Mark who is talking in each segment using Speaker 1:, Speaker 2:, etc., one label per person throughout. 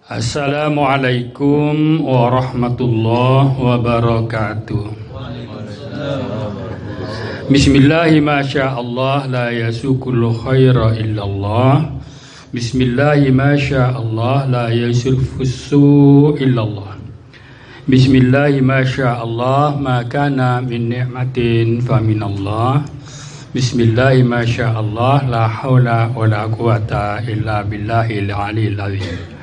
Speaker 1: Assalamualaikum warahmatullahi wabarakatuh. Bismillahi masyaallah la yasukul khaira illallah. Bismillahi masyaallah la yasufussu illallah. Bismillahi masyaallah ma kana min ni'matin faminallah. Bismillahi masyaallah la haula wala quwata illa billahil aliyil azim.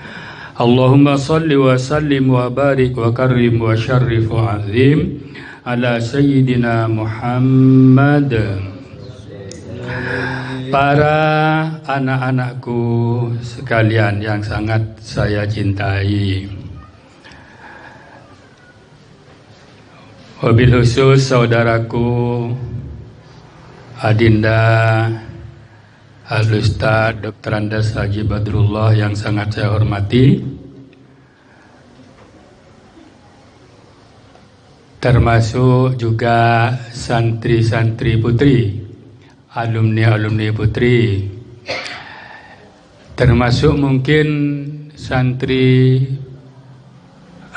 Speaker 1: Allahumma salli wa sallim wa barik wa karrim wa syarrif wa azim ala sayyidina Muhammad. Para anak-anakku sekalian yang sangat saya cintai, wabil khusus saudaraku Adinda Al-Ustaz Dr. Andes Haji Badrullah yang sangat saya hormati, termasuk juga santri-santri putri, alumni-alumni putri, termasuk mungkin santri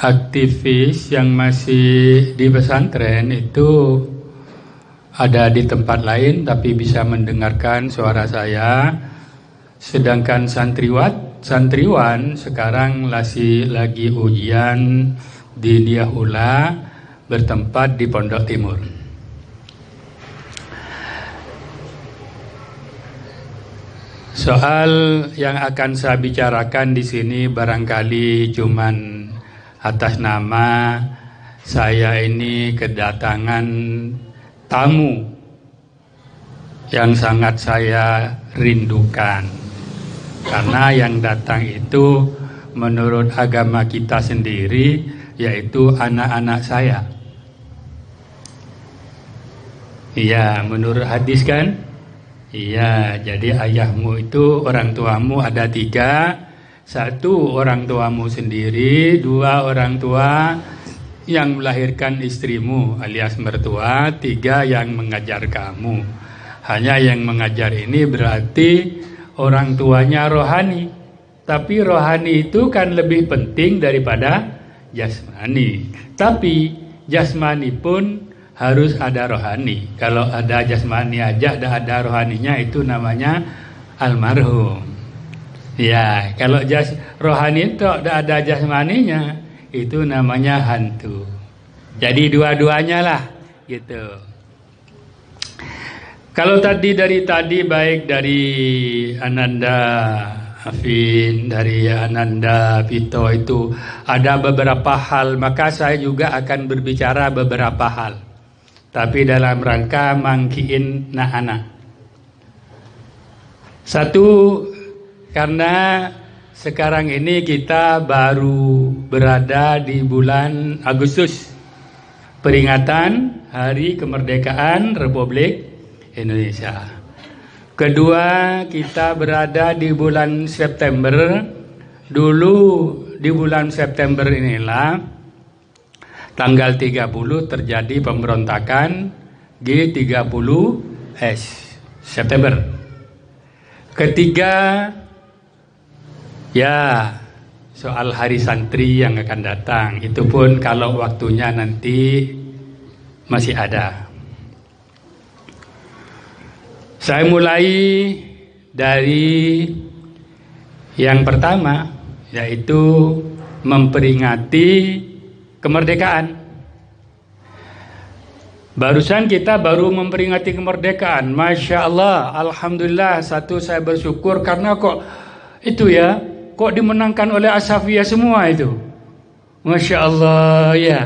Speaker 1: aktivis yang masih di pesantren itu ada di tempat lain tapi bisa mendengarkan suara saya. Sedangkan santriwan sekarang lagi ujian di Niahula bertempat di Pondok Timur. Soal yang akan saya bicarakan di sini barangkali cuman atas nama saya ini kedatangan tamu yang sangat saya rindukan, karena yang datang itu menurut agama kita sendiri yaitu anak-anak saya. Iya, menurut hadis kan? Iya, jadi ayahmu itu orang tuamu ada 3, 1 orang tuamu sendiri, 2 orang tua yang melahirkan istrimu alias mertua, 3 yang mengajar kamu. Hanya yang mengajar ini berarti orang tuanya rohani. Tapi rohani itu kan lebih penting daripada jasmani. Tapi jasmani pun harus ada rohani. Kalau ada jasmani aja ada rohaninya itu namanya almarhum. Ya, kalau rohani itu tidak ada jasmaninya itu namanya hantu. Jadi dua-duanya lah gitu. Kalau tadi baik dari Ananda Afin, dari Ananda Vito itu ada beberapa hal, maka saya juga akan berbicara beberapa hal. Tapi dalam rangka mangkiin anak. 1, karena sekarang ini kita baru berada di bulan Agustus, peringatan Hari Kemerdekaan Republik Indonesia. Kedua, kita berada di bulan September. Dulu di bulan September inilah tanggal 30 terjadi pemberontakan G30S September. Ketiga, ya, soal hari santri yang akan datang, itu pun kalau waktunya nanti masih ada. Saya mulai dari yang pertama, yaitu memperingati kemerdekaan. Barusan kita baru memperingati kemerdekaan, Masya Allah, Alhamdulillah. Satu, saya bersyukur karena kok itu ya, kok dimenangkan oleh Asafiyah semua itu. Masya Allah ya.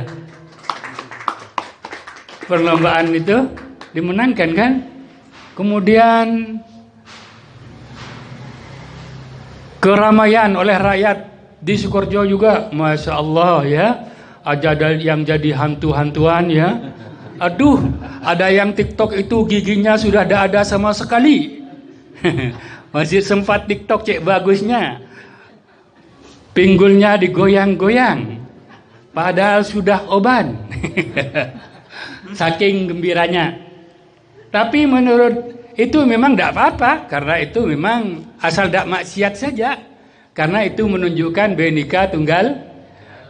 Speaker 1: Perlombaan itu dimenangkan kan. Kemudian keramaian oleh rakyat di Sukoharjo juga. Masya Allah ya. Ada yang jadi hantu-hantuan ya. Aduh, ada yang TikTok itu giginya sudah tidak ada sama sekali. Masih sempat TikTok cek bagusnya. Pinggulnya digoyang-goyang. Padahal sudah oban. Saking gembiranya. Tapi menurut itu memang tidak apa-apa. Karena itu memang asal tidak maksiat saja. Karena itu menunjukkan Bhinneka Tunggal.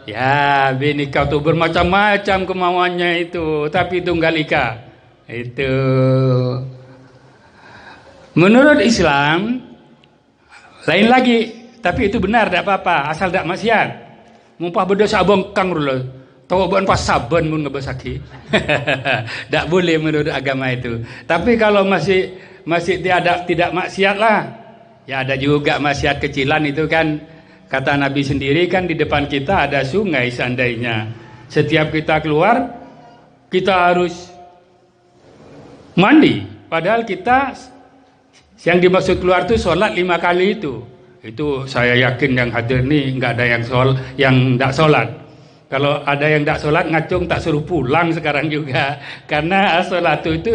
Speaker 1: Ya, Bhinneka itu bermacam-macam kemauannya itu, tapi Tunggal Ika. Itu. Menurut Islam lain lagi, tapi itu benar, tidak apa-apa, asal tidak maksiat. Mumpah berdosa bongkang dulu. Tahu bukan pas saban mun ngebesaki. Tidak boleh menurut agama itu. Tapi kalau masih tidak maksiat lah. Ya ada juga maksiat kecilan itu kan, kata Nabi sendiri kan, di depan kita ada sungai seandainya. Setiap kita keluar kita harus mandi. Padahal kita yang dimaksud keluar itu sholat 5 kali itu. Itu saya yakin yang hadir nih nggak ada yang tidak sholat. Kalau ada yang tidak sholat ngacung tak suruh pulang sekarang juga. Karena sholat itu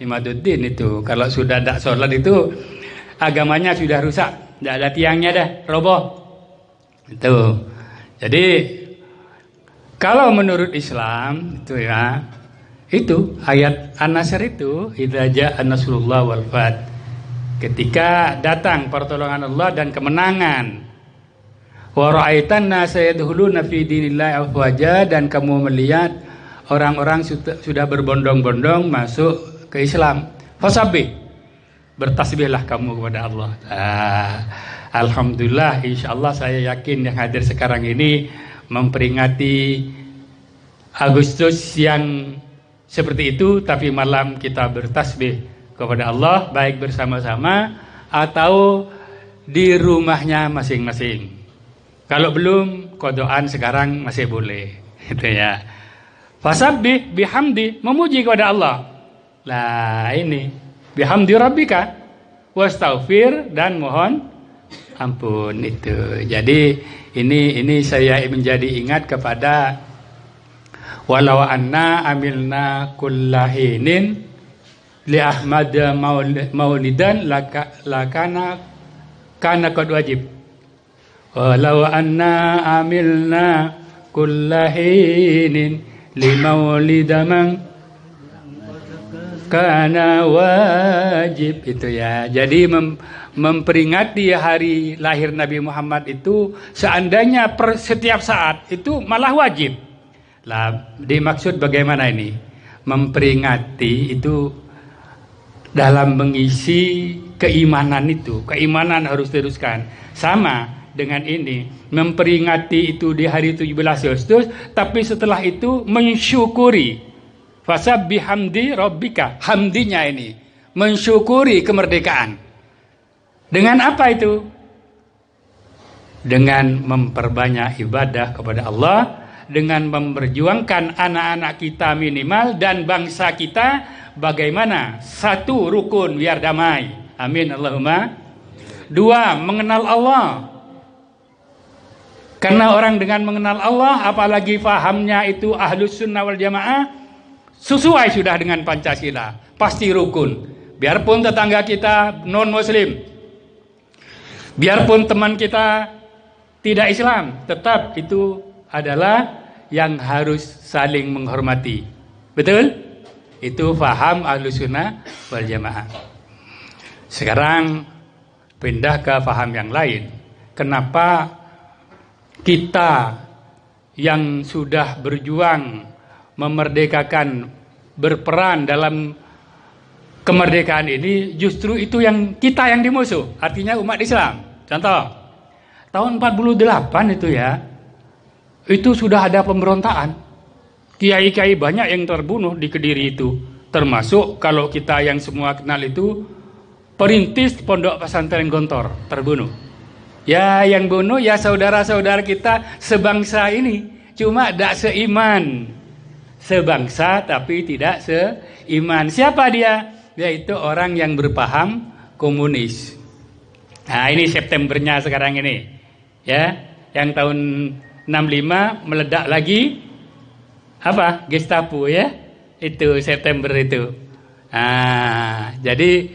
Speaker 1: imaduddin itu. Kalau sudah tidak sholat itu agamanya sudah rusak. Tidak ada tiangnya dah, roboh. Itu. Jadi kalau menurut Islam itu ya, itu ayat An-Nasr itu, idza jaa nasrullah wal fath. Ketika datang pertolongan Allah dan kemenangan. Wa ra'aitan nasa yadkhuluna fi dinillahi afwaja, dan kamu melihat orang-orang sudah berbondong-bondong masuk ke Islam. Fasabbih, bertasbihlah kamu kepada Allah. Alhamdulillah, insyaallah saya yakin yang hadir sekarang ini memperingati Agustus yang seperti itu, tapi malam kita bertasbih kepada Allah, baik bersama-sama atau di rumahnya masing-masing. Kalau belum, kodoan sekarang masih boleh, gitu ya. Fasabbih bihamdi, memuji kepada Allah. Lah ini, bihamdi rabbika, wastaghfir, dan mohon ampun itu. Jadi ini saya menjadi ingat kepada walau anna amilna kullahinin li Ahmad maulidan lakana qad wajib. Walau anna amilna kullahinin li maulidaman kana wajib, itu ya. Jadi memperingati hari lahir Nabi Muhammad itu seandainya setiap saat itu malah wajib. Lah dimaksud bagaimana ini? Memperingati itu dalam mengisi keimanan itu. Keimanan harus teruskan. Sama dengan ini, memperingati itu di hari 17 Agustus, tapi setelah itu mensyukuri. Fasabbih bihamdi rabbika, hamdinya ini mensyukuri kemerdekaan. Dengan apa itu? Dengan memperbanyak ibadah kepada Allah, dengan memperjuangkan anak-anak kita minimal dan bangsa kita bagaimana satu rukun biar damai. Amin Allahumma. 2, mengenal Allah. Karena orang dengan mengenal Allah, apalagi fahamnya itu ahlus sunnah wal jamaah, sesuai sudah dengan Pancasila, pasti rukun. Biarpun tetangga kita non muslim, biarpun teman kita tidak Islam, tetap itu adalah yang harus saling menghormati. Betul? Itu faham ahlus sunnah wal jamaah. Sekarang pindah ke faham yang lain. Kenapa kita yang sudah berjuang memerdekakan, berperan dalam kemerdekaan ini, justru itu yang kita yang dimusuh, artinya umat Islam. Contoh, tahun 48 itu ya, itu sudah ada pemberontakan. Kiai-kiai banyak yang terbunuh di Kediri itu, termasuk kalau kita yang semua kenal itu perintis Pondok Pesantren Gontor terbunuh. Ya yang bunuh ya saudara-saudara kita sebangsa ini, cuma tidak seiman. Sebangsa tapi tidak seiman. Siapa dia? Yaitu orang yang berpaham komunis. Nah ini Septembernya sekarang ini, ya, yang tahun 65 meledak lagi apa? Gestapo ya, itu September itu. Nah jadi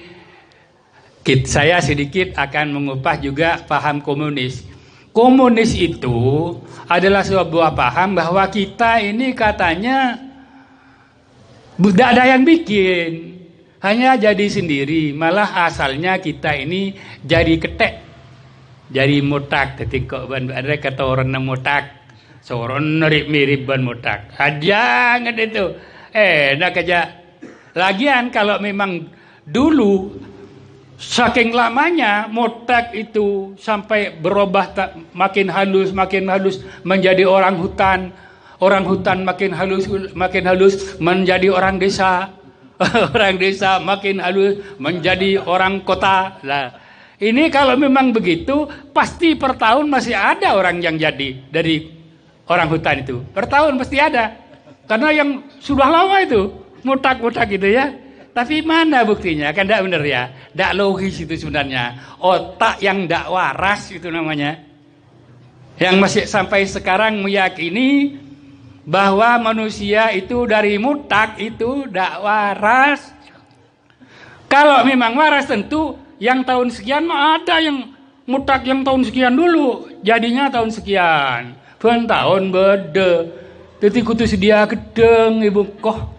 Speaker 1: saya sedikit akan mengupas juga paham komunis. Komunis itu adalah sebuah paham bahwa kita ini katanya tidak ada yang bikin, hanya jadi sendiri. Malah asalnya kita ini jadi ketek, jadi mutak dadi kok ada kata orang mutak seorang mirip ban mutak aja nggak itu enak aja lagian kalau memang dulu saking lamanya mutak itu sampai berubah makin halus menjadi orang hutan makin halus menjadi orang desa orang desa makin halus menjadi orang kota lah. Ini kalau memang begitu, pasti per tahun masih ada orang yang jadi dari orang hutan itu. Per tahun pasti ada. Karena yang sudah lama itu, mutak-mutak gitu ya. Tapi mana buktinya? Kan tidak benar ya. Tidak logis itu sebenarnya. Otak yang tidak waras itu namanya. Yang masih sampai sekarang meyakini bahwa manusia itu dari mutak itu tidak waras. Kalau memang waras tentu yang tahun sekian mah ada yang mutak yang tahun sekian dulu jadinya tahun sekian tahun beda jadi kutu sedia gedeng ibu koh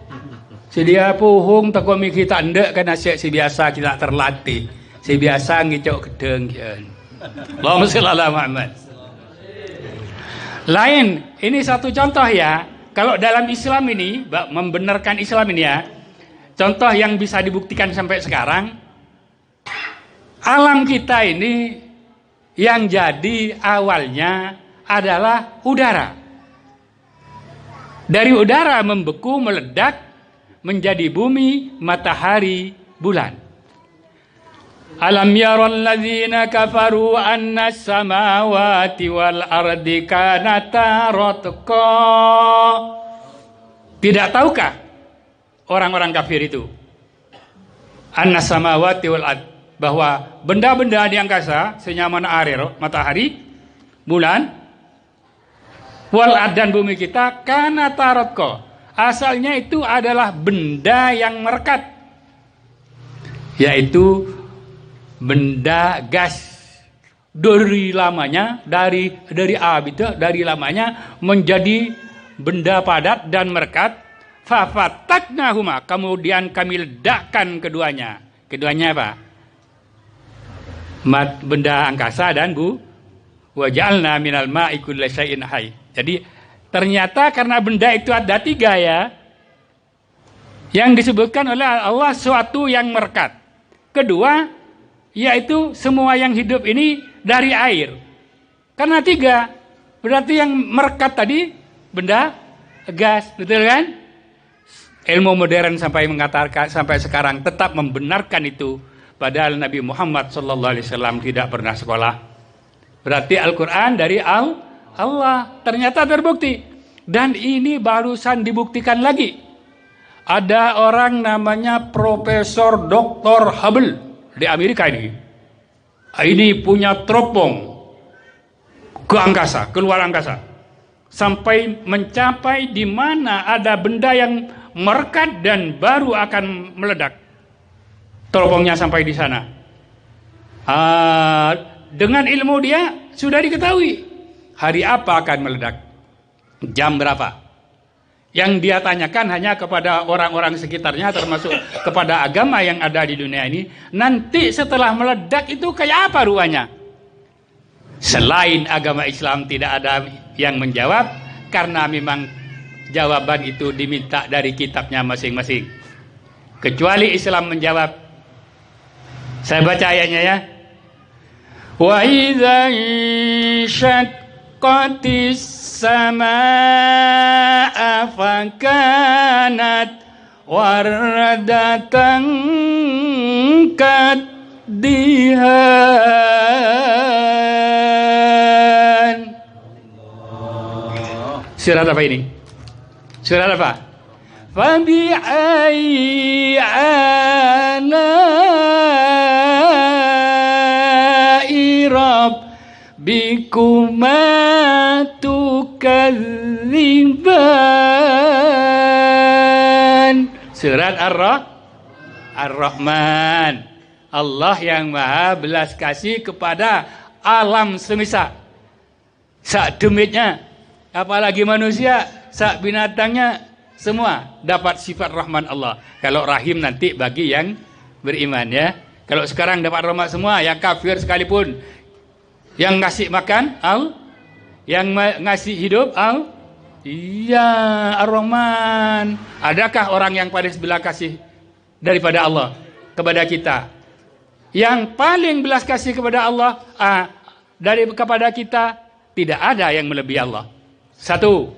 Speaker 1: sedia puhung takomi kita ndek kan asyik si biasa kita terlatih si biasa ngicok gedeng kian Allahumma shalli ala Muhammad. Lain ini satu contoh ya kalau dalam Islam ini membenarkan Islam ini ya contoh yang bisa dibuktikan sampai sekarang. Alam kita ini yang jadi awalnya adalah udara. Dari udara membeku, meledak, menjadi bumi, matahari, bulan. Alam yaral ladzina kafaru anna samawati wal ardi kanata ratqa. Tidak tahukah orang-orang kafir itu? Anna samawati wal ardi bahwa benda-benda di angkasa senyaman air, matahari, bulan, wal dan bumi kita kana taratko. Asalnya itu adalah benda yang merekat, yaitu benda gas. Dari lamanya, dari lamanya menjadi benda padat dan merekat. Fafataknahuma, kemudian kami ledakkan keduanya. Keduanya apa? Benda angkasa dan waja'alna minal ma'i kulli syai'in hayy. Jadi ternyata karena benda itu ada tiga ya yang disebutkan oleh Allah suatu yang merekat. Kedua yaitu semua yang hidup ini dari air. Karena tiga berarti yang merekat tadi benda gas, betul kan? Ilmu modern sampai mengatakan sampai sekarang tetap membenarkan itu. Padahal Nabi Muhammad SAW tidak pernah sekolah. Berarti Al-Quran dari Allah ternyata terbukti. Dan ini barusan dibuktikan lagi. Ada orang namanya Profesor Dr. Hubble di Amerika ini. Ini punya teropong ke angkasa, keluar angkasa. Sampai mencapai di mana ada benda yang merekat dan baru akan meledak. Teropongnya sampai di sana. Dengan ilmu dia sudah diketahui hari apa akan meledak, jam berapa. Yang dia tanyakan hanya kepada orang-orang sekitarnya, termasuk kepada agama yang ada di dunia ini. Nanti setelah meledak itu kayak apa ruangnya? Selain agama Islam tidak ada yang menjawab, karena memang jawaban itu diminta dari kitabnya masing-masing. Kecuali Islam menjawab. Saya baca ayatnya ya. Wa idza syaqqatis samaa fakanat wardatan kaddihan. Surat apa ini? Surat apa? Fabi ayyi bikuma tukadziban. Surat Ar-Rahman. Allah yang maha belas kasih kepada alam semesta. Sak demitnya, apalagi manusia, sak binatangnya, semua dapat sifat Rahman Allah. Kalau Rahim nanti bagi yang beriman ya. Kalau sekarang dapat rahmat semua, yang kafir sekalipun Yang ngasih makan yang ngasih hidup iya, Ar-Rahman. Adakah orang yang paling belas kasih daripada Allah kepada kita? Yang paling belas kasih kepada Allah kepada kita, tidak ada yang melebihi Allah. Satu.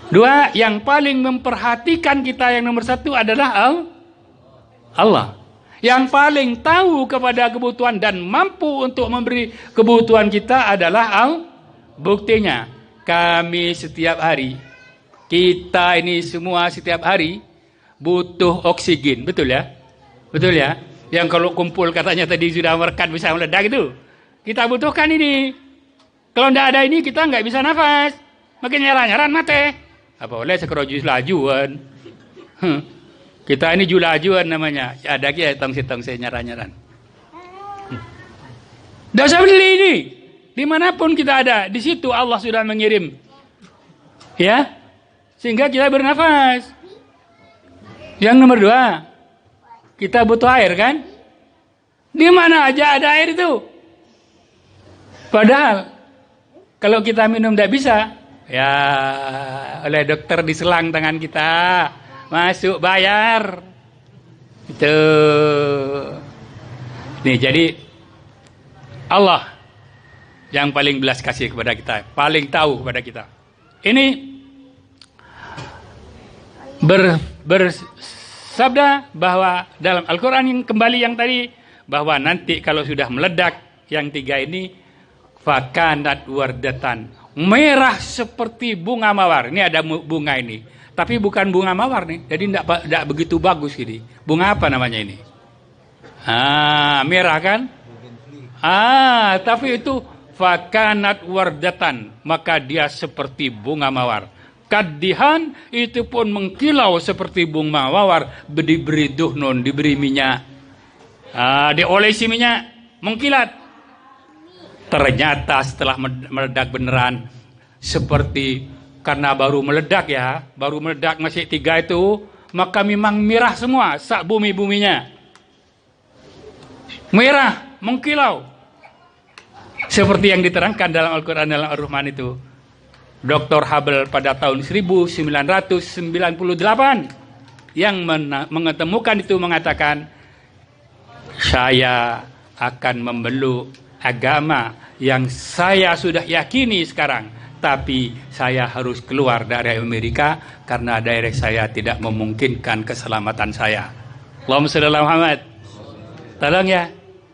Speaker 1: Dua, yang paling memperhatikan kita yang nomor satu adalah Allah. Yang paling tahu kepada kebutuhan dan mampu untuk memberi kebutuhan kita adalah buktinya. Kami setiap hari, kita ini semua setiap hari butuh oksigen, betul ya? Betul ya? Yang kalau kumpul katanya tadi sudah merekat bisa meledak itu. Kita butuhkan ini. Kalau tidak ada ini kita nggak bisa nafas. Makin nyaran-nyaran mati. Apa boleh sekerojus lajuan. Kita ini julajuan namanya. Ada kia tong-tong saya nyaran-nyaran. Tidak usah beli ini. Dimanapun kita ada, di situ Allah sudah mengirim. Ya, sehingga kita bernafas. Yang nomor dua, kita butuh air kan? Di mana aja ada air itu. Padahal, kalau kita minum tidak bisa, ya oleh dokter diselang tangan kita. Masuk bayar. Itu. Nih jadi Allah yang paling belas kasih kepada kita, paling tahu kepada kita. Ini bersabda bahwa dalam Al-Quran yang kembali yang tadi, bahwa nanti kalau sudah meledak yang tiga ini, fakanat wardatan, merah seperti bunga mawar. Ini ada bunga ini. Tapi bukan bunga mawar nih, jadi tidak begitu bagus ini. Bunga apa namanya ini? Merah kan? Tapi itu fakanat wardatan, maka dia seperti bunga mawar. Kadihan itu pun mengkilau seperti bunga mawar, diberi duhnun, diberi minyak, diolesi minyak, mengkilat. Ternyata setelah meledak beneran, seperti karena baru meledak ya, baru meledak masih tiga itu, maka memang merah semua, sak bumi-buminya. Merah, mengkilau. Seperti yang diterangkan dalam Al-Quran, dalam Ar-Rahman itu. Dr. Hubble pada tahun 1998 yang mengetemukan itu mengatakan, saya akan memeluk agama yang saya sudah yakini sekarang. Tapi saya harus keluar dari Amerika karena daerah saya tidak memungkinkan keselamatan saya. Allahumma shalli ala Muhammad. Tolong ya,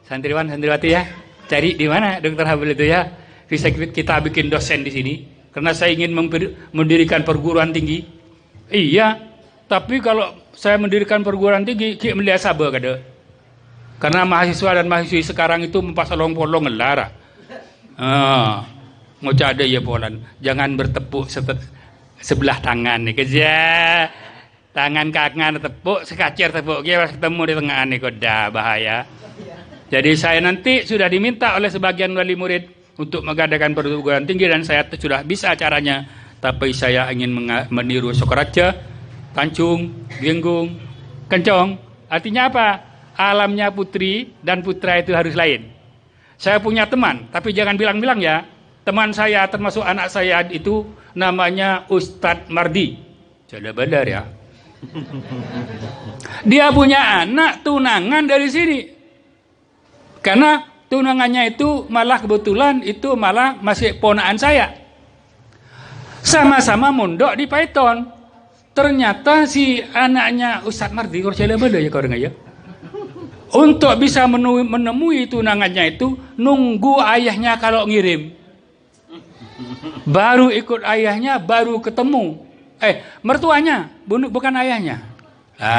Speaker 1: santriwan santriwati ya, cari di mana Dr. Hubble itu ya. Bisa kita bikin dosen di sini karena saya ingin mendirikan perguruan tinggi. Iya, tapi kalau saya mendirikan perguruan tinggi, ki melihat sabar kada. Karena mahasiswa dan mahasiswi sekarang itu mempasolong-polong ngelara. Ngocah ada ya polan, jangan bertepuk sebelah tangan nih kerja, tangan kangen tepuk, sekacir tepuk, dia ketemu di tengah nih koda bahaya. Jadi saya nanti sudah diminta oleh sebagian wali murid untuk mengadakan perguruan tinggi dan saya sudah bisa caranya, tapi saya ingin meniru Sokaraja, Tancung, Genggung, Kencong. Artinya apa? Alamnya putri dan putra itu harus lain. Saya punya teman, tapi jangan bilang-bilang ya. Teman saya termasuk anak saya itu namanya Ustadz Mardi. Sudah benar ya. Dia punya anak tunangan dari sini. Karena tunangannya itu malah kebetulan itu malah masih ponaan saya. Sama-sama mondok di Python. Ternyata si anaknya Ustadz Mardi, sudah benar ya kau dengar ya. Untuk bisa menemui tunangannya itu nunggu ayahnya kalau ngirim. Baru ikut ayahnya, baru ketemu. Mertuanya, bukan ayahnya.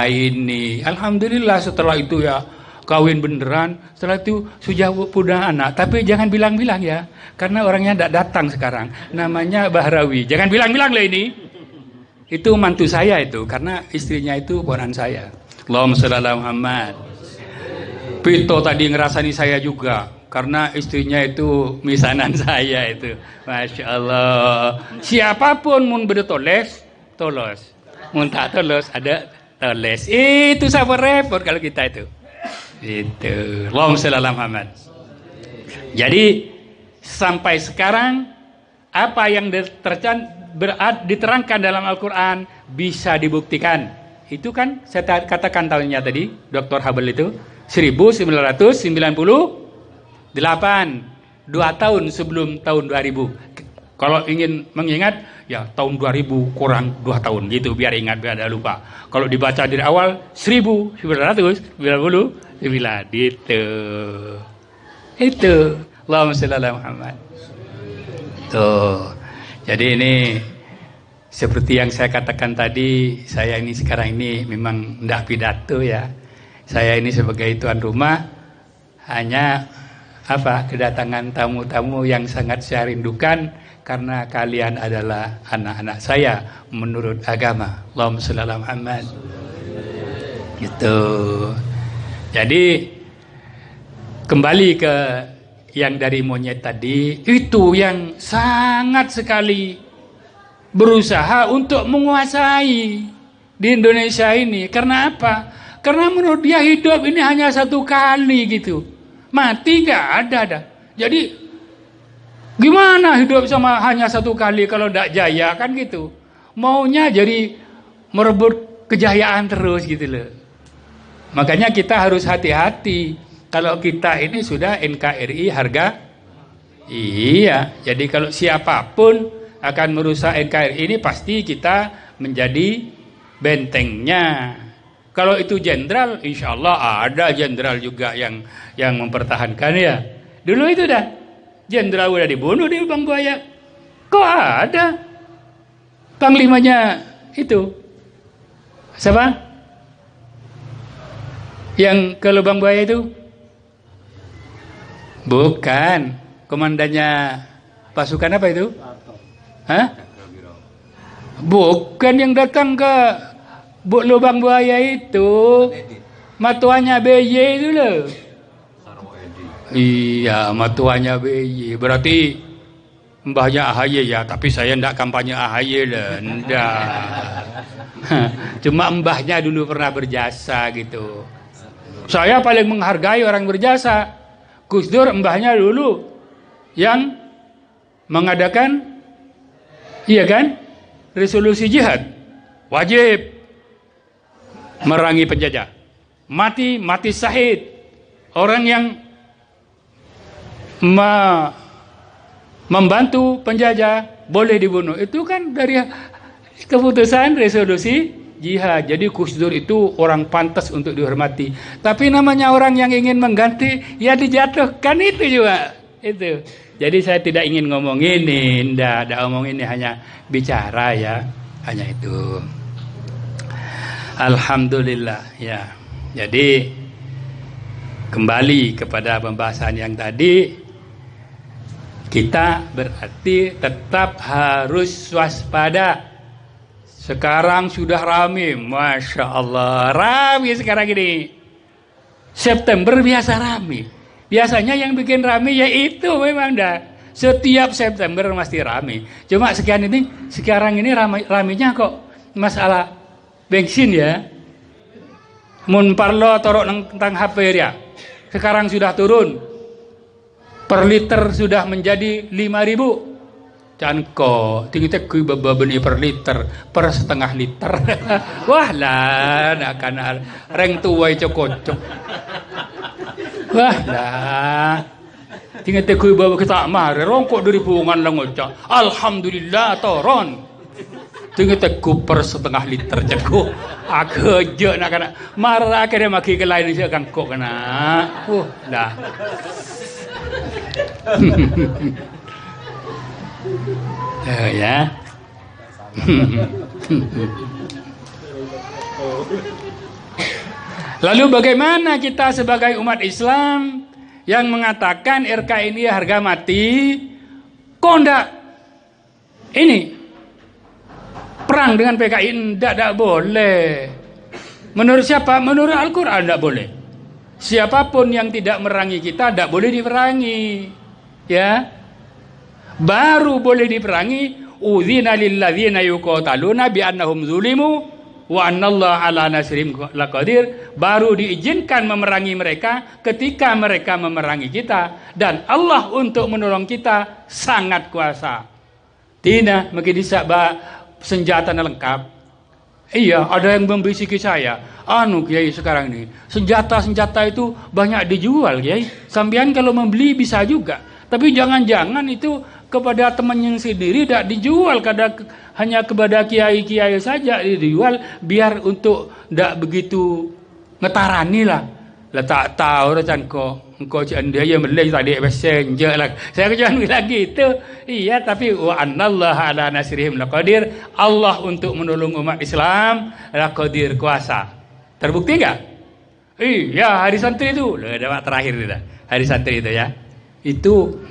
Speaker 1: Ini, alhamdulillah setelah itu ya kawin beneran. Setelah itu sudah punya anak. Tapi jangan bilang-bilang ya, karena orangnya tidak datang sekarang. Namanya Bahrawi. Jangan bilang-bilang lah ini. Itu mantu saya itu, karena istrinya itu ponakan saya. Allahumma shalli ala Muhammad. Pito tadi ngerasani saya juga. Karena istrinya itu misanan saya itu. Masya Allah. Siapapun mun bertoles, tolos. Mun tak tolos, ada toles. Itu sabar repot kalau kita itu. Itu. Allahumma shalli ala Muhammad. Jadi sampai sekarang apa yang diterangkan dalam Al-Quran bisa dibuktikan. Itu kan saya katakan tahunnya tadi, Dr. Hubble itu 1998, 2 tahun sebelum tahun 2000. Kalau ingin mengingat, ya tahun 2000 kurang 2 tahun gitu, biar ingat, biar ada lupa. Kalau dibaca dari awal 1999 gitu. Itu. Allahumma shalli ala Muhammad. Tuh. Jadi ini seperti yang saya katakan tadi, saya ini sekarang ini memang tidak pidato ya. Saya ini sebagai tuan rumah hanya kedatangan tamu-tamu yang sangat saya rindukan karena kalian adalah anak-anak saya menurut agama. Allahumma shalli ala Muhammad. Gitu. Jadi kembali ke yang dari monyet tadi, itu yang sangat sekali berusaha untuk menguasai di Indonesia ini. Karena apa? Karena menurut dia hidup ini hanya 1 kali gitu. Mati nggak ada. Jadi gimana hidup sama hanya 1 kali kalau tidak jaya kan gitu. Maunya jadi merebut kejayaan terus gitu loh. Makanya kita harus hati-hati. Kalau kita ini sudah NKRI harga, iya. Jadi kalau siapapun akan merusak NKRI ini pasti kita menjadi bentengnya. Kalau itu jenderal, insya Allah ada jenderal juga yang mempertahankan ya. Dulu itu dah jenderal udah dibunuh di Lubang Buaya. Kok ada panglimanya itu? Siapa? Yang ke Lubang Buaya itu? Bukan, komandannya pasukan apa itu? Hah? Bukan yang datang ke Lubang Buaya itu, matuanya BY itu loh. Iya, matuanya BY. Berarti mbahnya AHY ya, tapi saya ndak kampanye AHY lah, ndak. Cuma mbahnya dulu pernah berjasa gitu. Saya paling menghargai orang berjasa. Gus Dur mbahnya dulu yang mengadakan, iya kan, resolusi jihad, wajib merangi penjajah, mati syahid. Orang yang membantu penjajah boleh dibunuh. Itu kan dari keputusan resolusi jihad. Jadi Gus Dur itu orang pantas untuk dihormati. Tapi namanya orang yang ingin mengganti, ya dijatuhkan itu juga. Itu. Jadi saya tidak ingin ngomong ini, tidak ngomong ini, hanya bicara ya, hanya itu. Alhamdulillah ya. Jadi kembali kepada pembahasan yang tadi, kita berarti tetap harus waspada. Sekarang sudah rame, Masya Allah, rame sekarang ini. September biasa rame. Biasanya yang bikin rame ya itu memang dah. Setiap September pasti rame. Cuma sekarang ini ramenya kok masalah bensin ya. Mun parlo torok tentang HP ya. Sekarang sudah turun. Per liter sudah menjadi 5.000. Canko, tinggi kui babani per liter, per setengah liter. Wah lah, nak kan reng tuai cokocok. Wah lah, tinggi kui bawa kita mare, rongkok dari bungan lang ocak. Alhamdulillah toron. Tinggi ku per setengah liter cekku. Aku je nak kan marah akhirnya maki ke lain sih kangkok kena. Dah. Ya. Lalu bagaimana kita sebagai umat Islam yang mengatakan RK ini harga mati, kok ndak ini perang dengan PKI? Ndak boleh. Menurut siapa? Menurut Al-Quran ndak boleh. Siapapun yang tidak merangi kita ndak boleh diperangi. Ya. Baru boleh diperangi udzina lilladzina yuqataluna bi annahum zulimu wa anallaha ala nasrihim laqadir, baru diizinkan memerangi mereka ketika mereka memerangi kita, dan Allah untuk menolong kita sangat kuasa. Tina mungkin bisa senjata lengkap. Iya, ada yang membisiki saya, Kiai sekarang ini senjata-senjata itu banyak dijual, Kiai. Sampean kalau membeli bisa juga, tapi jangan-jangan itu kepada teman yang sendiri tidak dijual, hanya kepada kiai-kiai saja dijual, biar untuk tidak begitu ngetarani lah. Tak tahu recan kok dia yang beli tadi messenger lah. Saya jangan bilang gitu. Iya, tapi wa anallaha ala nasrihim laqadir. Allah untuk menolong umat Islam laqadir, kuasa. Terbukti enggak? Iya, hari santri itu. Ada terakhir itu. Hari santri itu ya. Itu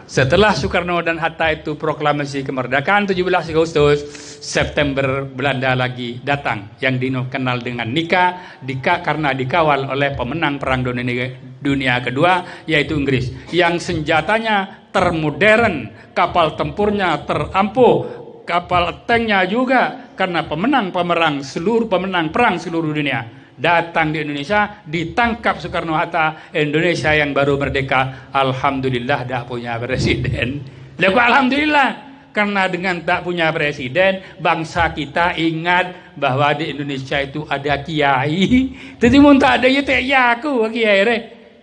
Speaker 1: setelah Soekarno dan Hatta itu proklamasi kemerdekaan 17 Agustus, September Belanda lagi datang yang dikenal dengan Nika karena dikawal oleh pemenang Perang Dunia Kedua, yaitu Inggris, yang senjatanya termodern, kapal tempurnya terampuh, kapal tanknya juga, karena pemenang perang seluruh dunia datang di Indonesia, ditangkap Soekarno-Hatta. Indonesia yang baru merdeka, alhamdulillah tak punya presiden. Lalu alhamdulillah, karena dengan tak punya presiden, bangsa kita ingat bahwa di Indonesia itu ada kiai. Jadi mun tak ada ya aku kiai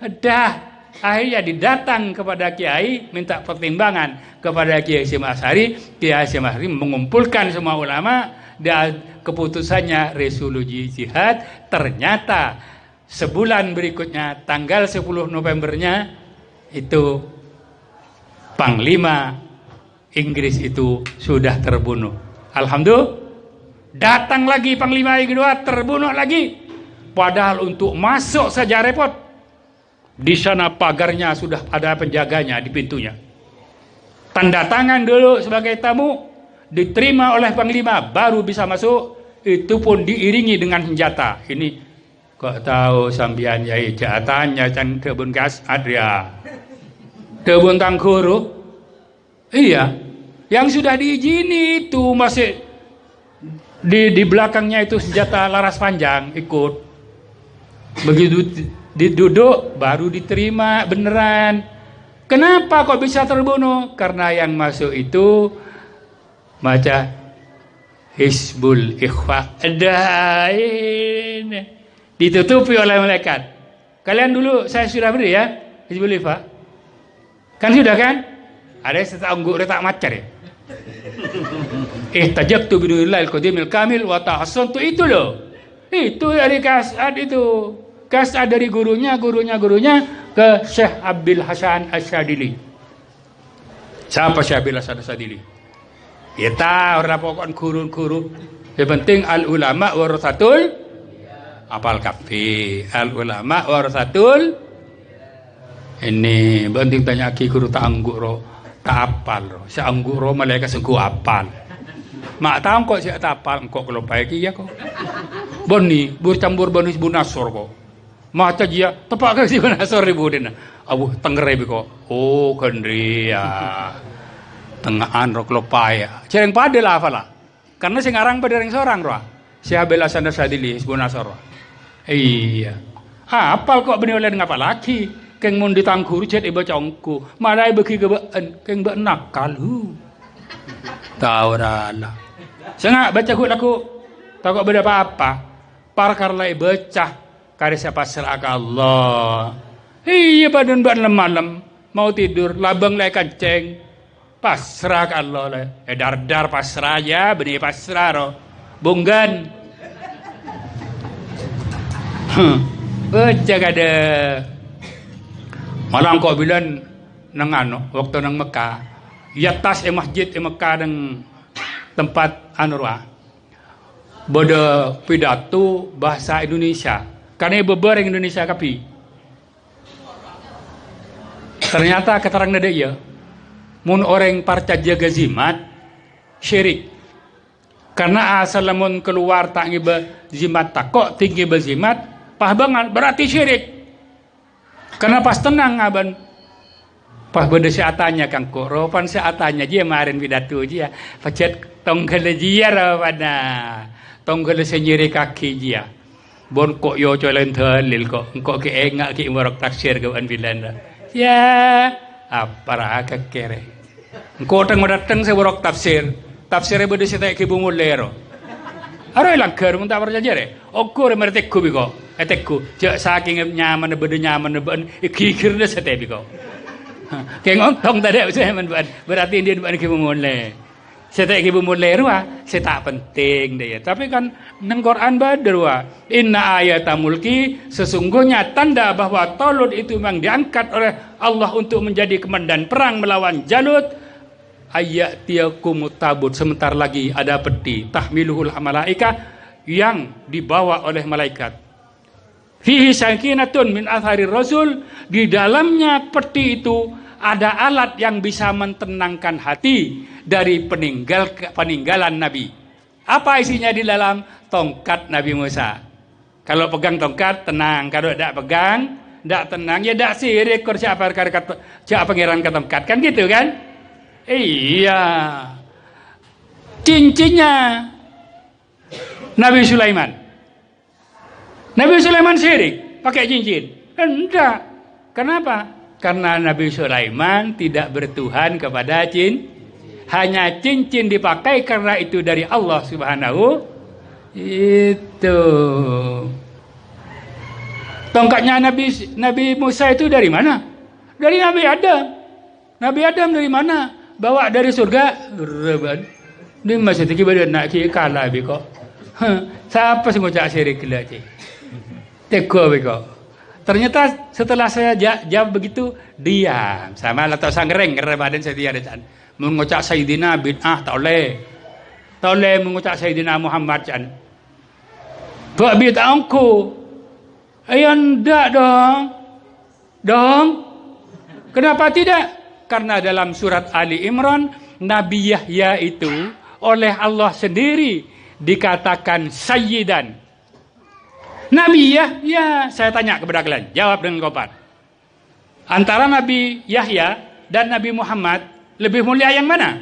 Speaker 1: dah. Akhirnya didatang kepada kiai, minta pertimbangan kepada Kiai Hasyim Asy'ari. Kiai Hasyim Asy'ari mengumpulkan semua ulama, dan keputusannya resolusi jihad. Ternyata sebulan berikutnya, tanggal 10 Novembernya, itu Panglima Inggris itu sudah terbunuh. Alhamdulillah, datang lagi Panglima yang kedua, terbunuh lagi. Padahal untuk masuk saja repot. Di sana pagarnya sudah ada penjaganya di pintunya. Tanda tangan dulu sebagai tamu, diterima oleh Panglima, baru bisa masuk. Itu pun diiringi dengan senjata. Ini kok tahu sambian yai jatannya can kebun gas ada. Kebun tangkuru. Iya. Yang sudah diizini itu masih di belakangnya itu senjata laras panjang ikut. Begitu diduduk baru diterima beneran. Kenapa kok bisa terbunuh? Karena yang masuk itu maca Hizbul Ikhwa, ditutupi oleh malaikat. Kalian dulu saya sudah beri ya Hizbul Ikhwa, kan sudah kan? Ada yang angguk retak macar ya. Tajabtu bidunillahil qadimil kamil wa tahassantu, itu loh. Itu dari kasad itu. Kasad dari gurunya ke Syekh Abdul Hasan Asyadili. Siapa Syekh Abdul Hasan Asyadili? Kita orang pokok guru-guru. Yang penting al ulama warasatul, apal kafi. Al ulama warasatul. Ini penting tanya ki guru tak anggur ro, tak apal ro. Si anggur ro malaikat sengku apal. Mak tahu kok si tak apal kok kalau baik ya kok. Boni bercampur bonus bunasor kok. Maca dia tepak ke si bunasor ribudin. Abu tenggerai kok. Oh kendria. Tengahan rok lopaya. Cereng pada lah apalah. Karena sekarang pada yang seorang roh. Si Abel Hasan Asyadili Bunasor. Iya. Apal kok benih oleh ngapa lagi? Keng mun ditangkur cet iba congku. Malai beki keng be nakal. Tahu lah. Sengak baca aku. Tahu kok beda apa? Parkar lai becah. Kare siapa seraka Allah. Iya badun malam mau tidur labang lai kanceng. Pasrah ke Allah lah. Dar pasrah ya, benih pasrah roh. Bunggan. Baca kada. Malang kau bilang nang waktu nang Mekah. Ya tas masjid Mekah nang tempat anurwa. Bodo pidato bahasa Indonesia. Karena bebereng Indonesia kapi. Ternyata keterang nada ya. Mun orang parca jaga zimat syirik. Karena asal lamun keluar tak ngiba zimat takok tinggi bezimat pahbangan berarti syirik. Karena pas tenang aban pas beda seatanya kang koro pan seatanya dia kemarin pidato dia pacet tong kada dia pada tong gele senyiri kaki dia bon kok yo colen thalil kok engkok ke engak ki warok taksir ke an bilanda ya apa kere engkok teng dateng se warok tafsir bede setek ki bumulero aro ilang ker mun tak percaya re okur mertekku biko etekku jak saking nyaman bede nyaman ben ikikirne setek biko kengong tong tadi saya berarti dia ban ki bumule setek ki bumule ruah setak penting deh ya tapi kan nang Quran badrwa inna ayata mulki sesungguhnya tanda bahwa Talut itu memang diangkat oleh Allah untuk menjadi komandan perang melawan Jalut ayat tiakumut tabut sebentar lagi ada peti tahmiluhul malaika yang dibawa oleh malaikat fihi sakinatun min atharir rasul di dalamnya peti itu ada alat yang bisa mentenangkan hati dari peninggalan Nabi. Apa isinya di dalam? Tongkat Nabi Musa. Kalau pegang tongkat tenang, kalau tidak pegang tidak tenang ya tidak sirik siapa pangeran ke tongkat kan gitu kan? Iya. Cincinnya Nabi Sulaiman. Nabi Sulaiman sirik pakai cincin? Enggak. Kenapa? Karena Nabi Sulaiman tidak bertuhan kepada hanya cincin dipakai karena itu dari Allah Subhanahu itu. Tongkatnya Nabi Musa itu dari mana? Dari Nabi Adam. Nabi Adam dari mana? Bawa dari surga. Dia masih tinggi badan nak kalah biko. Siapa sih ngucap syirik lagi? Teko biko. Ternyata setelah saya jawab begitu diam sama atau sangreng karena badan saya tiada can mengucap Sayyidina bid'ah tak boleh mengucap Sayyidina Muhammad can buat bid'ah engkau ndak dong kenapa tidak karena dalam surat Ali Imran Nabi Yahya itu oleh Allah sendiri dikatakan sayyidan. Nabi Yahya, saya tanya kepada kalian, jawab dengan kopat. Antara Nabi Yahya dan Nabi Muhammad, lebih mulia yang mana?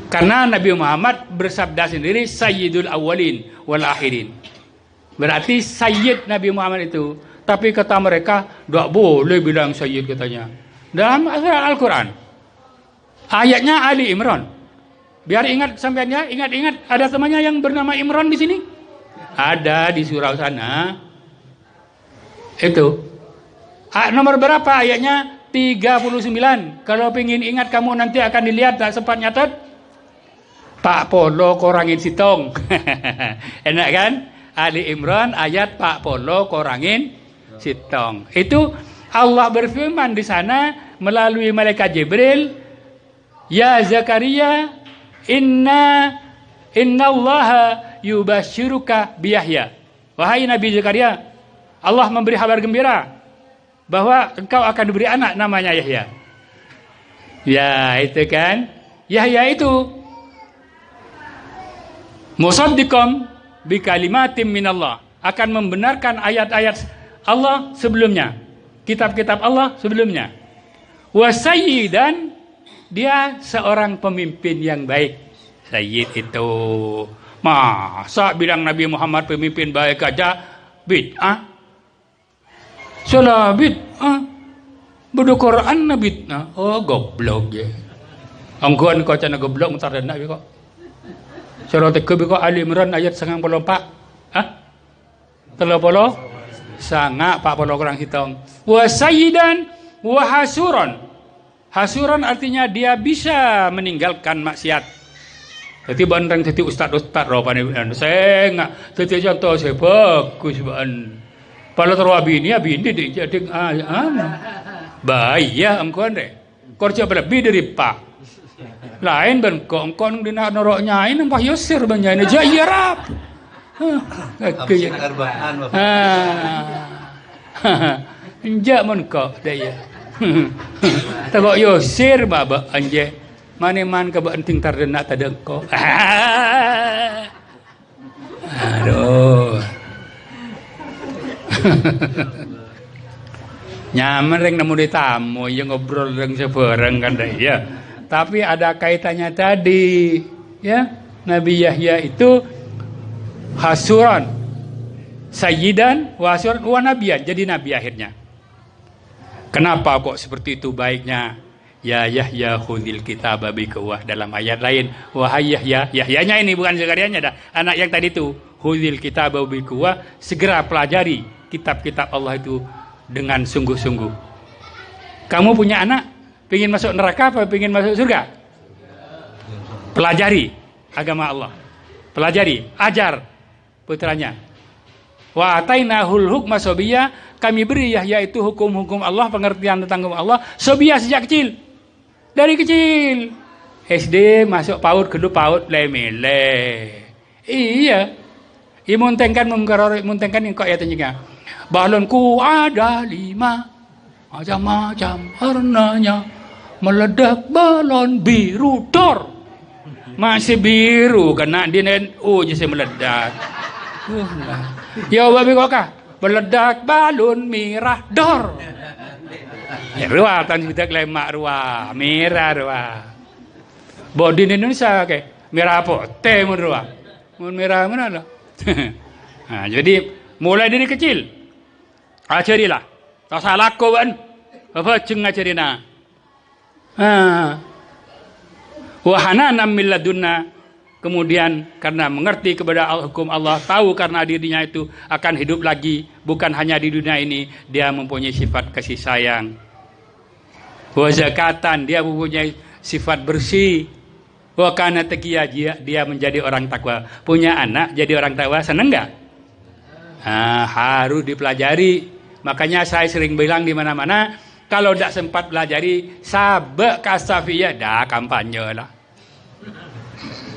Speaker 1: Karena Nabi Muhammad bersabda sendiri, Sayyidul Awwalin wal Akhirin. Berarti Sayyid Nabi Muhammad itu. Tapi kata mereka, tidak boleh bilang Sayyid katanya. Dalam Al-Quran, ayatnya Ali Imran. Biar ingat sampean ya, ingat ada temannya yang bernama Imran di sini? Ada di surau sana. Itu. Nomor berapa ayatnya? 39. Kalau ingin ingat kamu nanti akan dilihat tak sempat nyatet. Pak Polo korangin sitong. Enak kan? Ali Imran ayat Pak Polo korangin sitong. Itu Allah berfirman di sana melalui malaikat Jibril, ya Zakaria, inna Allaha yubasyiruka biyahya. Wahai Nabi Zakaria, Allah memberi kabar gembira bahwa engkau akan diberi anak namanya Yahya. Ya, itu kan. Yahya itu musaddiqan bi kalimatin minallah, akan membenarkan ayat-ayat Allah sebelumnya, kitab-kitab Allah sebelumnya. Wa sayyidan, dia seorang pemimpin yang baik. Sayyid itu masa bilang Nabi Muhammad pemimpin baik aja bid'ah. Salah bid'ah. Bodoh Quran na bid'ah. Oh goblok ya. Angguan kau cana goblok mutar dan nabi kok. Surah Al-Qur'an Ali Imran ayat 94. Hah? 30? Sangat 40 kurang hitung. Wa sayyidan wa hasuran. Hasuran artinya dia bisa meninggalkan maksiat. Jadi bandang jadi ustad-ustad ropane saya enggak jadi contoh saya bagus ban. Pala terwabi ini abindi jadi bahaya engkau deh. Kerja lebih dari pak. Lain ban kok dina noroknya ini mbah Yosir banjane jayarap. Kayak arbaan Injak mun kok daya. Tagok Yosir baba anje. Maneman ke banting tardenak tadengko. Aduh. Nyaman reng nemu di tamu ya ngobrol reng sebareng kan dah ya. Tapi ada kaitannya tadi ya. Nabi Yahya itu hasuran, sayyidan, wa hasuran, wa nabiyan. Jadi nabi akhirnya. Kenapa kok seperti itu baiknya? Ya Yahya khudhil kitaba biquwwah, dalam ayat lain. Wahai Yahya, Yahyanya ini bukan Zakarianya dah. Anak yang tadi itu, khudhil kitaba biquwwah, segera pelajari kitab-kitab Allah itu dengan sungguh-sungguh. Kamu punya anak, pengen masuk neraka apa pengen masuk surga? Pelajari agama Allah. Pelajari, ajar putranya. Wa atainahul hukma sobiyya, kami beri Yahya itu hukum-hukum Allah, pengertian tentang hukum Allah sobiyya sejak kecil. Dari kecil. SD masuk PAUD, kedua PAUD lemele. Iya. Imuntengkan muntengkan kok ya tanya. Balonku ada 5, macam-macam warnanya, meledak balon biru dor. Masih biru kena di NU je saya meledak. Ya babi kokah, meledak balon merah dor. Ya ruah tan kita klemak ruah, merah ruah. Bodi Indonesia ke merah apa? Teh mun ruah. Mun merah mana lah. Nah, jadi mulai dari kecil ajarilah. Tak salah kau kan? Apa ceng ajarina? Wahanana min ladunna, kemudian karena mengerti kepada hukum Allah, tahu karena dirinya itu akan hidup lagi, bukan hanya di dunia ini, dia mempunyai sifat kasih sayang. Wa zakatan, dia mempunyai sifat bersih. Wa kana taqiyya, dia menjadi orang takwa. Punya anak jadi orang takwa, seneng enggak? Harus dipelajari. Makanya saya sering bilang di mana-mana, kalau tidak sempat pelajari sabak kasafiyah, dah kampanye lah.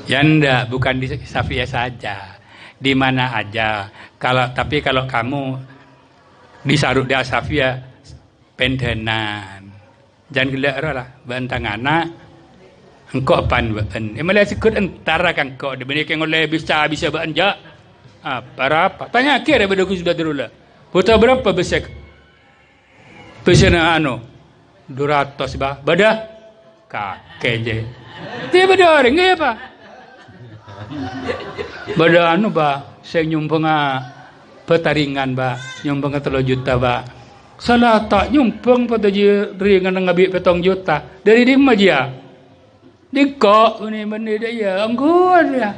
Speaker 1: Ya enggak, bukan di Safiyah saja, di mana aja. Tapi kalau kamu disarut di Safiyah pendenan, jangan gelak lah, bantang anak, engkau pan ben. Malah sikut antara kan kau dibandingkan oleh bisa beanja. Berapa? Tanya kira daripada aku sudah terula. Putar berapa besek? Pesena 200 bah, badah kakek je. Dia beda orang ke apa? Bada saya nyumbang petaringan nyumbang 3 juta salah tak nyumbang pada ringan ngabik 7 juta dari di dia dikok ini benda dia anggun ya.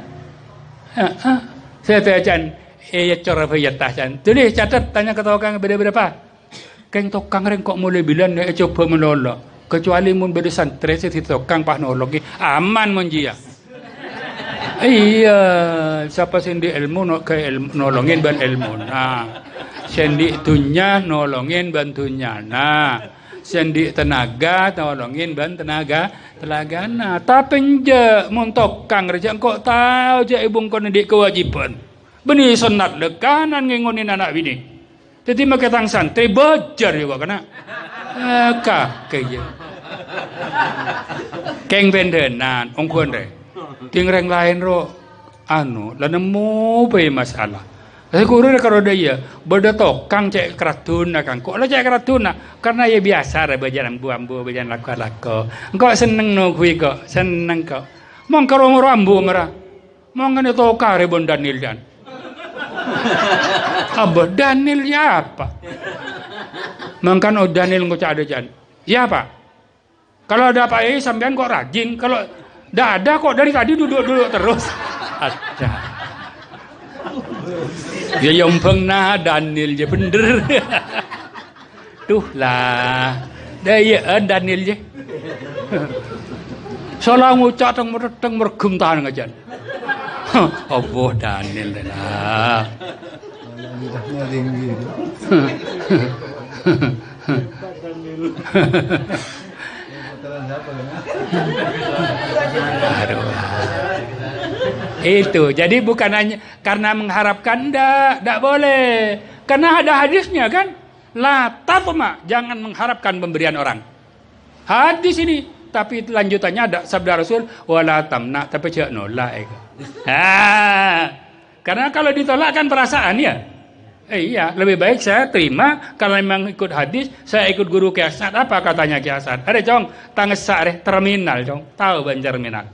Speaker 1: Saya tanya ya cara payatah can tulis catat tanya ke tukang berapa keng tukang ring kok mulai bilang coba menolok kecuali mun beda santri si tukang pah nologi aman mun dia. Iya, siapa sendi ilmu nolongin ban ilmu. Sendi dunya nolongin ban dunya. Sendi tenaga nolongin ban tenaga. Tapi je montok kang reja kok tahu je ibung kon ndik kewajiban. Beni sunat lekanan ngengonin anak bini. Jadi make tang santri bajar juga kena. Kakek. Keng bendenan ongkon re. Tingreng lain lah nemu pe masalah. Saya kurang kalau dia beda tokang cek keratun kang. Kok lah cek keratun karena ya biasa lah berjalan ambu berjalan laku. Engkau seneng no kui kok, seneng kok. Mong karo rambu merah. Mong kan itu kare bon Daniel dan. Abah Daniel ya apa? Mangkan Daniel ngocak ada jan. Ya apa? Kalau ada apa sampean kok rajin, kalau tidak ada kok dari tadi duduk terus. Aja. Ya yompeng nah Daniel je bener. Tuh lah. Daya Daniel je. Salah ngucap teng mergum tahan ngajan. Oh Daniel lah. Itu jadi bukan hanya karena mengharapkan, tidak boleh karena ada hadisnya kan, la tafma, jangan mengharapkan pemberian orang. Hadis ini, tapi lanjutannya ada sabda Rasul wala tamna, tapi jangan nolak. Karena kalau ditolak kan perasaan ya. Iya, lebih baik saya terima kalau memang ikut hadis, saya ikut guru Kiasat. Apa katanya Kiasat? Ada cong, tangesare terminal cong, tahu ban terminal.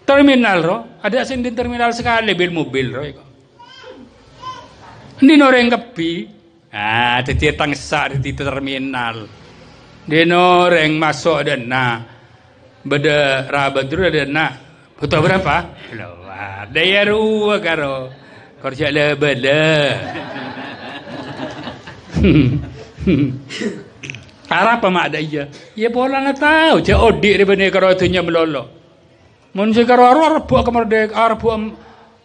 Speaker 1: Terminal roh, ada sendiri terminal sekali bil mobil roh. Dino reng kepi. Ah, dadi tangsak di terminal. Dino reng masuk dana. Beda rabadru dana. Butuh berapa? Wah, daya ruwa karo. Kerja lebeda. Arah apa mak ada iya? Ya pola nggak tahu. Cak odik dia bener karo itunya melolo. Mun karo arep buat kemerdek arep buat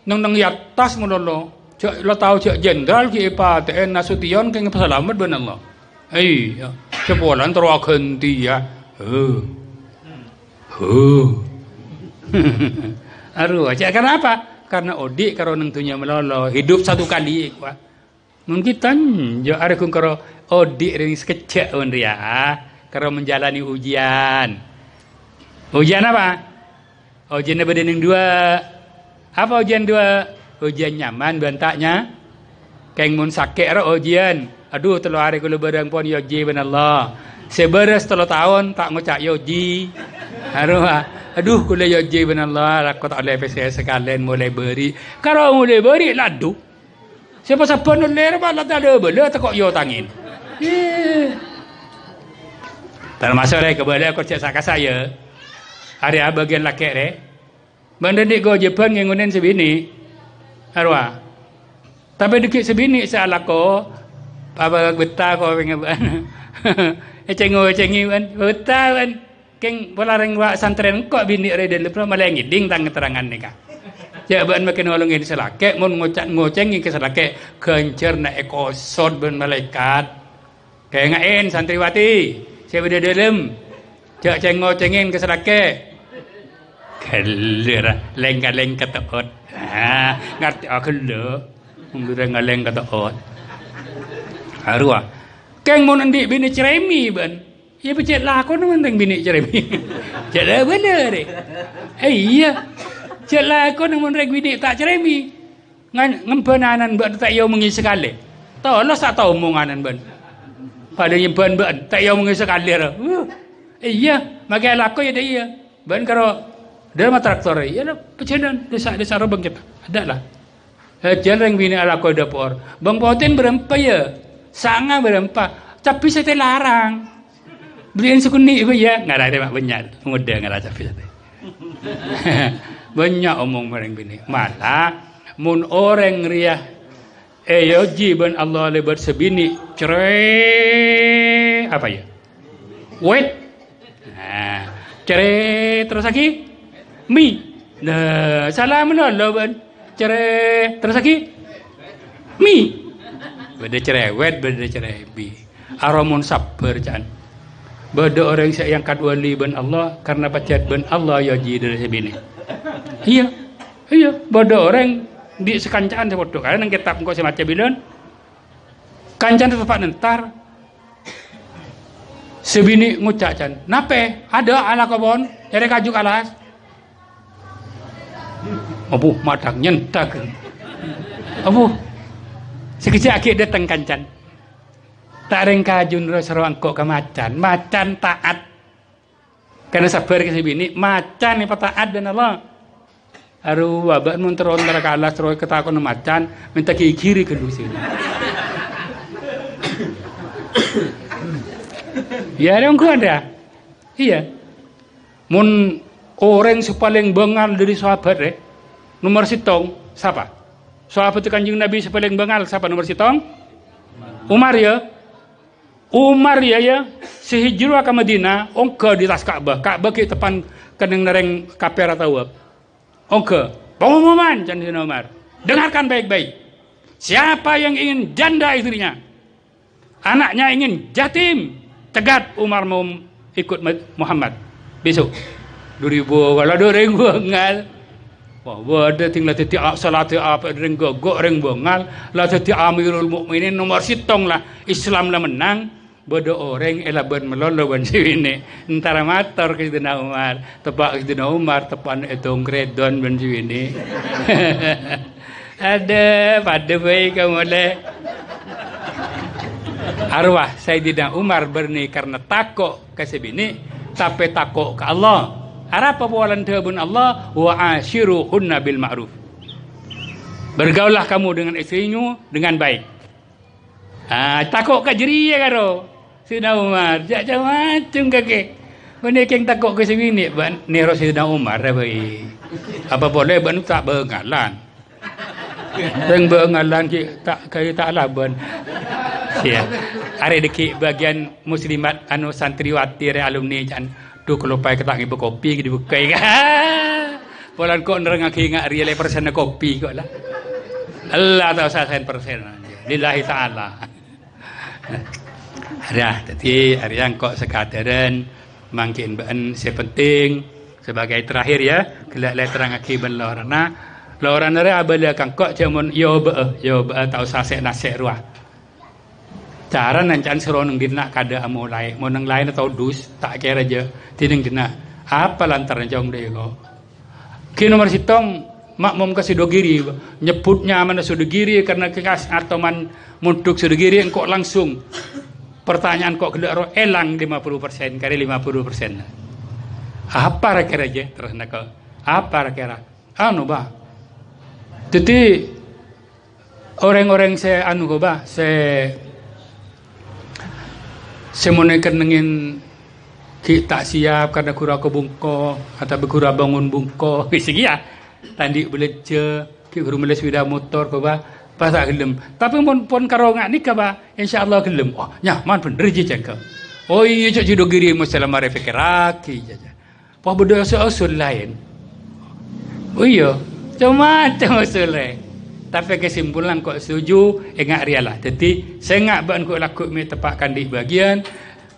Speaker 1: nang di atas melolo. Cak lo tahu cak jenderal ki PTN Nasution keng pesalamat ben Allah. Iya. Cak pola terus ganti ya. Aduh, cak kenapa? Karena odik karo nang tunya melolo. Hidup satu kali kuah. Mungkin tan jo are kun karo odik ring sekecek on ria karo menjalani ujian. Ujian apa? Ujian bedening dua. Apa ujian dua? Ujian nyaman bentaknya. Keng mun sakit ro ujian. Aduh telo hari kula barang pon yoji ben Allah. Seberes telo tahun tak ngocak yoji. Aduh kula yoji ben Allah aku tak oleh PCS sekalian mulai beri. Kalau mulai beri ladu. Siapa-siapa nulir malah tak ada bela tak kok yo tangin. Termasuk re kebala aku cek saka saya. Hari bagian laki re. Banda dik go Jepang ngengunen sebini. Arwah. Tapi dikit sebini salah ko. Apa betah ko pengen. Cengi kan. Betah kan. Keng polareng wa santren kok bini re delep malah ngiding tang keterangan nikah. Jaban makin nolongin selake mun ngoceng ke selake kencer na ekosod ben malaikat kayak ngain santriwati saya beda dalam jak cengin ke selake kelir leng ketot ngerti aku lo mundur ngaleng ketot arwah keng mun endi bini ceremi ben ya becet lah aku nang bini ceremi jadi bener iya Jelah aku nang reg bidik tak ceremi. Ngembenanan mbak tak yo mengi sekali. Tolong tak tahu omonganan ban. Pada nyimpen ban tak yo mengi sekali ra. Iya, makai laku ya dia. Ban karo dalam traktor ya lah pecedan desa Robang kita. Ada lah. Jalan bini ala ko dapur. Bang Potin berempa ya. Sanga berempa. Tapi saya larang. Beliin sekuni ya. Ngarah dia mak benyal. Muda ngarah tapi saya. Banyak omong bareng bini. Malah mun orang riah yoji ben Allah lebat sebini cerai apa ya? Wait. Nah, cerai terus lagi mi. Nah, salah menolong ben. Cerai terus lagi mi. Beda cerai wet, beda cerai bi. Aramun sabar can. Beda orang yang kadua wali ben Allah karena pacat ben Allah yoji dari sebini. Iya, bodoh orang di sekancaan saya bodoh karena nang kitab engkau semacam bilan kancan tempat nentar sebini ngucak can nape ada ala kebon dari kajuk alas abu madak nyentak abu sekejap akhir datang kancan tak reng kajun seruang kok ke macan taat karena sabar ke sebini macan ni taat dan Allah. Aru wabak mun teron antara kalah terus ketakon macan minta kiri ke dusun. Ya dong ada. Iya. Mun orang sepaling bengal dari sahabat nomor sitong siapa? Sahabat Kanjeng Nabi sepaling bengal siapa nomor sitong? Umar ya. Umar ya sehijrah ke Madinah ongko di tas Ka'bah. Ka'bah ke depan keneng nereng kapera tawab. Oke, pengumuman Candi Umar. Dengarkan baik-baik. Siapa yang ingin janda istrinya, anaknya ingin jatim, cegat Umar mau ikut Muhammad besok. 2000 kalau 2000 ngal. Wah, ada tinggal tiap salat apa ring gogok ring bongal, lah tiap Amirul Mukminin nomor sitong lah Islam lah menang. Bodoh orang elaban melolo ban siwine antara mator ke Sidina Umar tepak ke Sidina Umar tepan etong kredon ban siwine ada pada baik kamu le arwah Sayyidina Umar berni karena takok ke sebini tapi takok ke Allah arapa bawalan tebun Allah wa ashiruhunna bil ma'ruf Bergaullah kamu dengan istrimu dengan baik. Takut kat jeri ya karo. Sayyidina Umar, macam kakek. Benda yang takut ke sini ni Sayyidina Umar dah baik. Apa boleh ben tak bengalan. Teng bengalan ki tak kai tak laban. Ya. Are deki bagian muslimat anu santriwati re alumni jan tu kelopai ketak ngi kopi di bukai. Polan kok nerangake ngak riale persen kopi kok lah. Allah tahu 100% lillahi taala. Ada jadi hari yang kok sekadaran mungkin ben sepenting sebagai terakhir ya kelak terangake ben lorana abala kang kok jamun yo be tahu sasek nasek ruah. Cara nancan seroneng dina kada amulai monang lain atau dus tak kira aja tideng dina apa lantaran jong deh kok. Ki nomor sitong makmum kasih dogiri nyebutnya mana sudogiri karena kekas atau man munduk sudogiri kok langsung pertanyaan kok gelak elang 50% kali 50%. Apa kira aja terus nak apa kira anu bah. Jadi orang-orang saya anu ko bah saya menekan dengan kita siap karena kurang kebungko atau berkurang bangun bungko segi ya tadi belajar ki guru meles sepeda motor ko bah pas tak gelem tapi pun karo ngak nikah bah insyaallah gelem oh nya man bener je cengke oh iya cok jido giri masalah mare fikir aki jaja pa bedo usul lain oh iya macam usul tapi kesimpulan kok setuju ngak rialah jadi saya ngak ban kok laku me tepakkan di bagian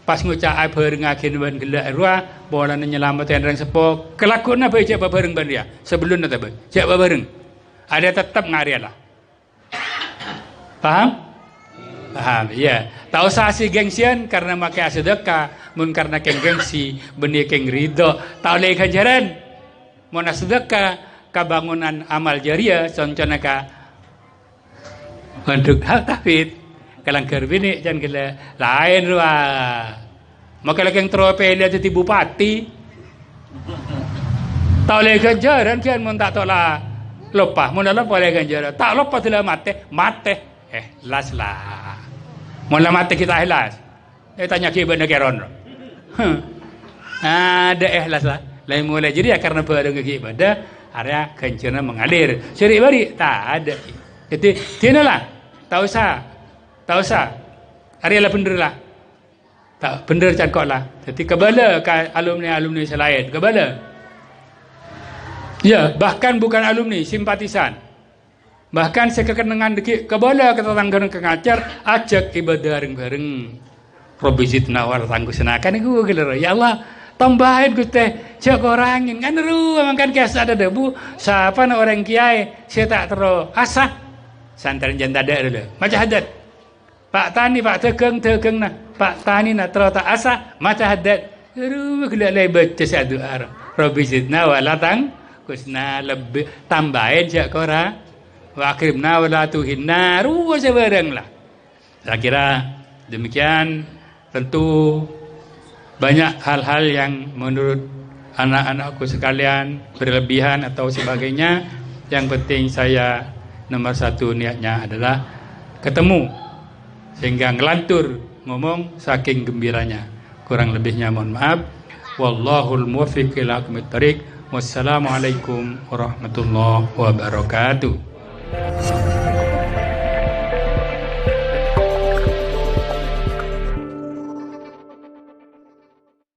Speaker 1: pas ngucap berengakin ban gelak ruah bola nyelamatkan orang sepo kelakon apa cak bareng ban dia sebelum nanti ban cak bareng ada tetap ngarialah paham ya tak usah si gengsian karena makai sedekah mun karena gengsi benih keng ridho tak oleh ganjaran mun sedekah kabangunan amal jariah contohnya ka untuk hal tafid kalang kerbini jangan gila lain ruah maka lagi yang terope dia jadi bupati tak oleh ganjaran kian mun tak tolak lupa mun lupa oleh ganjaran tak lupa telah mate las lah mun mate kita ikhlas tanya ki bener keron ada ikhlas lah lain mulai jadi karena bareng ki ibadah area kencana mengalir syari bari tak ada jadi tinalah tak usah area lah bener lah tak bener cakap lah jadi kebala alumni selain kebala ya bahkan bukan alumni simpatisan bahkan sekekenangan deki kebala ketetanggaan kengajar ajak ibadah bareng-bareng Rabbi zidna wa tanggusenakan iku geler ya Allah tambahin Gusti cek orangin kan ru makan kias ada debu siapa orang kiai saya tak terus asah santaran janda ada dulu macam hadat Pak Tani Pak tegeng nah Pak Tani nak terus tak asah macam hadat ru gelak lai baca satu Rabbi zidna wa tanggusenakan lebih tambahin cek orang wa akrimna wa la tuhinna ru sebarang lah saya kira demikian tentu banyak hal-hal yang menurut anak-anakku sekalian berlebihan atau sebagainya yang penting saya nomor satu niatnya adalah ketemu sehingga ngelantur ngomong saking gembiranya kurang lebihnya mohon maaf wallahul muwaffiq ila aqwamit thariq wassalamualaikum warahmatullahi wabarakatuh